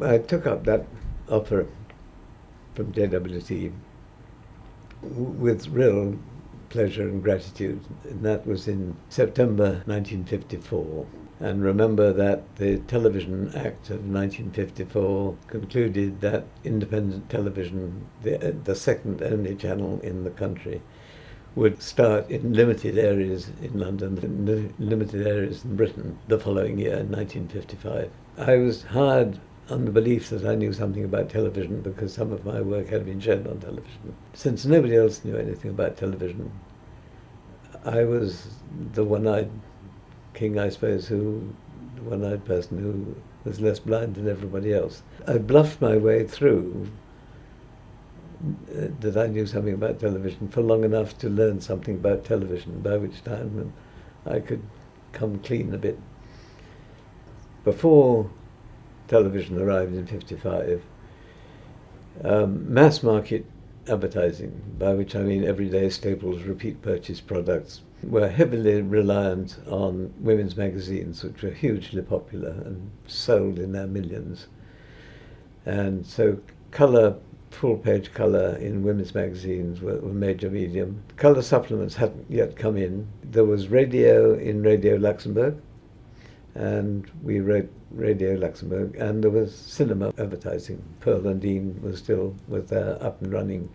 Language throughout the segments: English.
I took up that offer from JWT with real pleasure and gratitude, and that was in September 1954. And remember that the Television Act of 1954 concluded that independent television, the second only channel in the country, would start in limited areas in London, in limited areas in Britain the following year, 1955. I was hired on the belief that I knew something about television because some of my work had been shown on television. Since nobody else knew anything about television, I was the one-eyed king, I suppose, the one-eyed person who was less blind than everybody else. I bluffed my way through that I knew something about television for long enough to learn something about television, by which time I could come clean a bit. Before television arrived in 55, mass market advertising, by which I mean everyday staples, repeat purchase products, were heavily reliant on women's magazines, which were hugely popular and sold in their millions. And so colour, full-page colour in women's magazines were major medium. Colour supplements hadn't yet come in. There was radio in Radio Luxembourg, and we wrote Radio Luxembourg, and there was cinema advertising. Pearl and Dean was there up and running.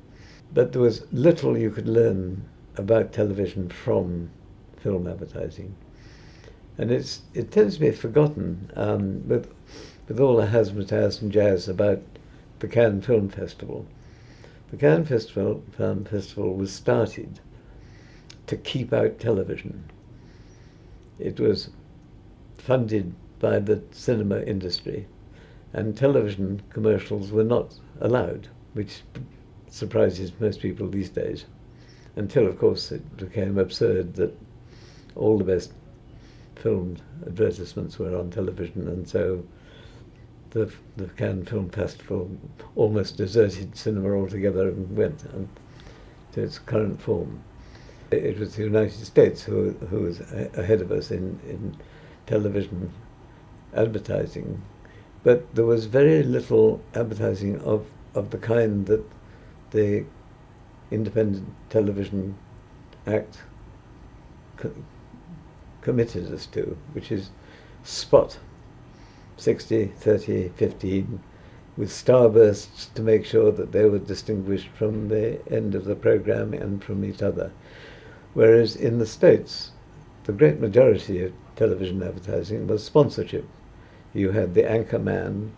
But there was little you could learn about television from film advertising. And it tends to be forgotten with all the razzmatazz and jazz about the Cannes Film Festival. The Cannes Film Festival was started to keep out television. It was funded by the cinema industry, and television commercials were not allowed, which surprises most people these days, until, of course, it became absurd that all the best filmed advertisements were on television, and so the Cannes Film Festival almost deserted cinema altogether and went to its current form. It was the United States who was ahead of us in television advertising, but there was very little advertising of the kind that the Independent Television Act committed us to, which is spot 60, 30, 15, with starbursts to make sure that they were distinguished from the end of the program and from each other. Whereas in the States, the great majority of television advertising was sponsorship. You had the anchor man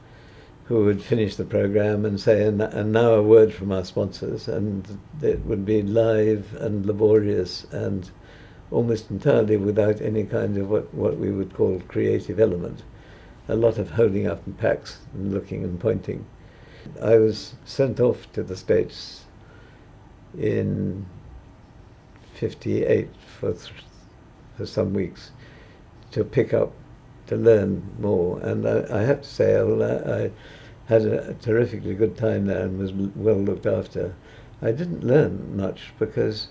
who would finish the program and say, and now a word from our sponsors, and it would be live and laborious and almost entirely without any kind of what we would call creative element. A lot of holding up in packs and looking and pointing. I was sent off to the States in 58 for some weeks to pick up, to learn more. And I have to say, I had a terrifically good time there and was well looked after. I didn't learn much because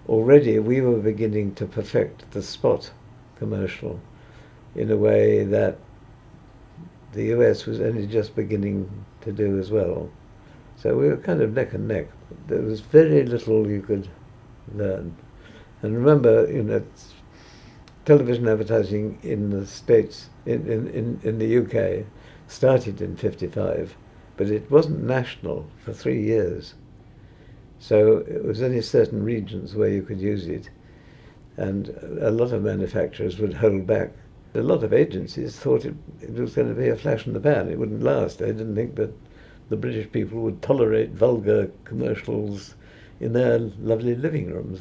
already we were beginning to perfect the spot commercial in a way that the US was only just beginning to do as well. So we were kind of neck and neck. There was very little you could learn. And remember, television advertising in the States, in the UK, started in 55, but it wasn't national for 3 years. So it was only certain regions where you could use it, and a lot of manufacturers would hold back. A lot of agencies thought it was going to be a flash in the pan. It wouldn't last. They didn't think that the British people would tolerate vulgar commercials in their lovely living rooms.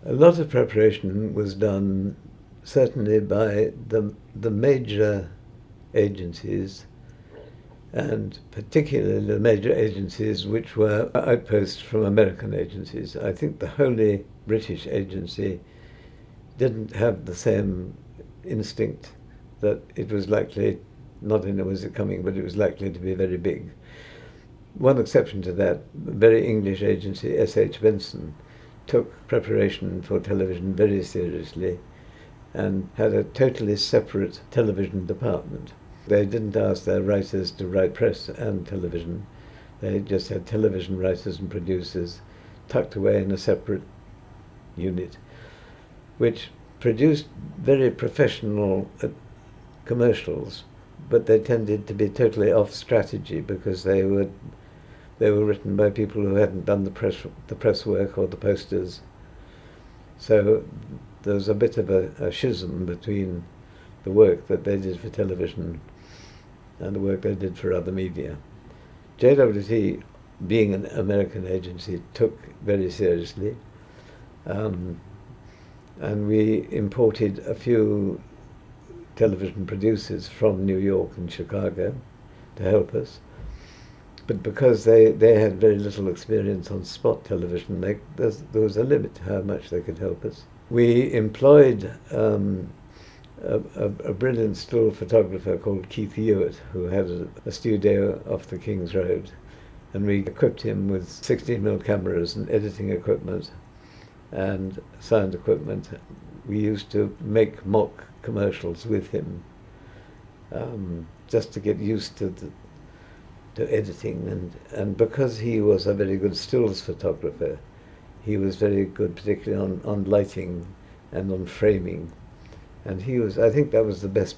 A lot of preparation was done, certainly by the major agencies, and particularly the major agencies which were outposts from American agencies. I think the wholly British agency didn't have the same instinct that it was likely, not only was it coming, but it was likely to be very big. One exception to that, the very English agency, S.H. Benson, took preparation for television very seriously and had a totally separate television department. They didn't ask their writers to write press and television. They just had television writers and producers tucked away in a separate unit, which produced very professional commercials, but they tended to be totally off strategy because they were written by people who hadn't done the press work or the posters. So there was a bit of a schism between the work that they did for television and the work they did for other media. JWT, being an American agency, took very seriously, and we imported a few television producers from New York and Chicago to help us. But because they had very little experience on spot television, there was a limit to how much they could help us. We employed a brilliant still photographer called Keith Hewitt, who had a studio off the King's Road, and we equipped him with 16mm cameras and editing equipment and sound equipment. We used to make mock commercials with him, just to get used to editing, and because he was a very good stills photographer, he was very good particularly on lighting and on framing. And I think that was the best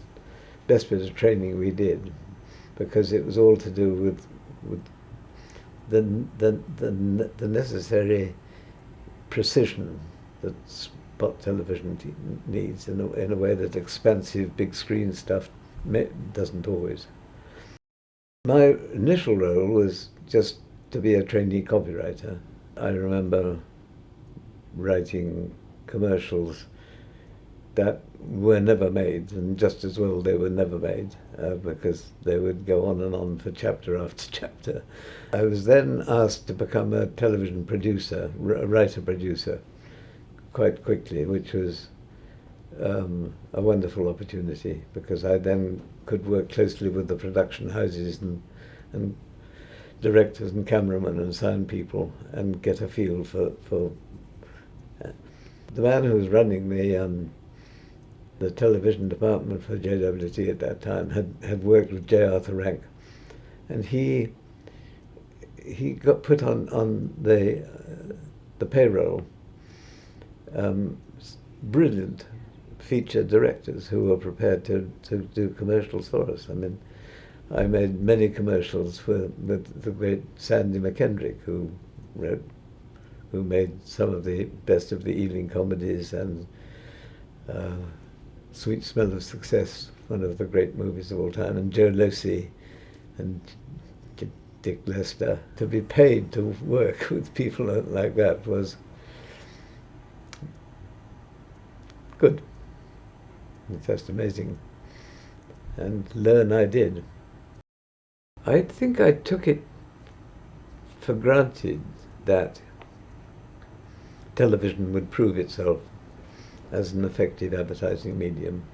bit of training we did, because it was all to do with the necessary precision that spot television needs in a way that expansive big screen stuff doesn't always. My initial role was just to be a trainee copywriter. I remember writing commercials that were never made, and just as well they were never made, because they would go on and on for chapter after chapter. I was then asked to become a television producer, a writer-producer, quite quickly, which was a wonderful opportunity, because I then could work closely with the production houses and directors and cameramen and sound people and get a feel for the man who was running the television department for JWT at that time had worked with J. Arthur Rank, and he got put on the payroll brilliant feature directors who were prepared to do commercials for us. I mean, I made many commercials with the great Sandy McKendrick, who made some of the best of the Ealing comedies and Sweet Smell of Success, one of the great movies of all time, and Joe Losey and Dick Lester. To be paid to work with people like that was good. It's just amazing. And learn I did. I think I took it for granted that television would prove itself as an effective advertising medium.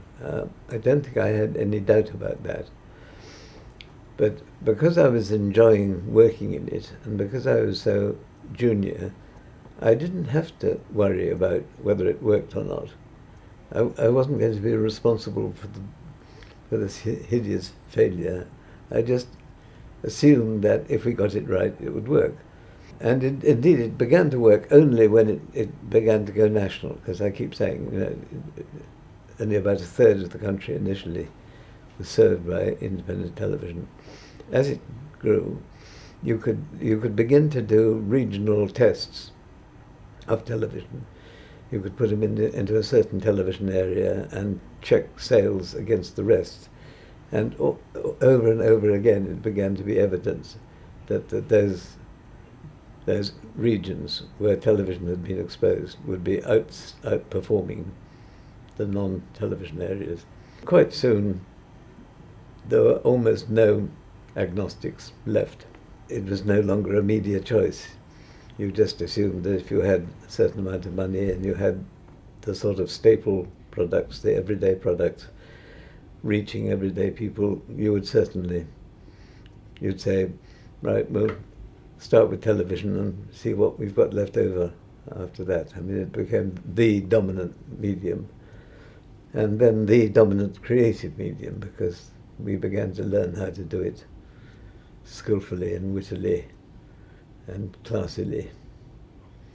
I don't think I had any doubt about that. But because I was enjoying working in it, and because I was so junior, I didn't have to worry about whether it worked or not. I wasn't going to be responsible for this hideous failure. I just assumed that if we got it right, it would work. And indeed, it began to work only when it began to go national, because I keep saying, only about a third of the country initially was served by independent television. As it grew, you could begin to do regional tests of television. You could put them into a certain television area and check sales against the rest. And over and over again, it began to be evident that those regions where television had been exposed would be outperforming the non-television areas. Quite soon, there were almost no agnostics left. It was no longer a media choice. You just assumed that if you had a certain amount of money and you had the sort of staple products, the everyday products, reaching everyday people, you'd say, right, we'll start with television and see what we've got left over after that. I mean, it became the dominant medium, and then the dominant creative medium, because we began to learn how to do it skillfully and wittily and classily.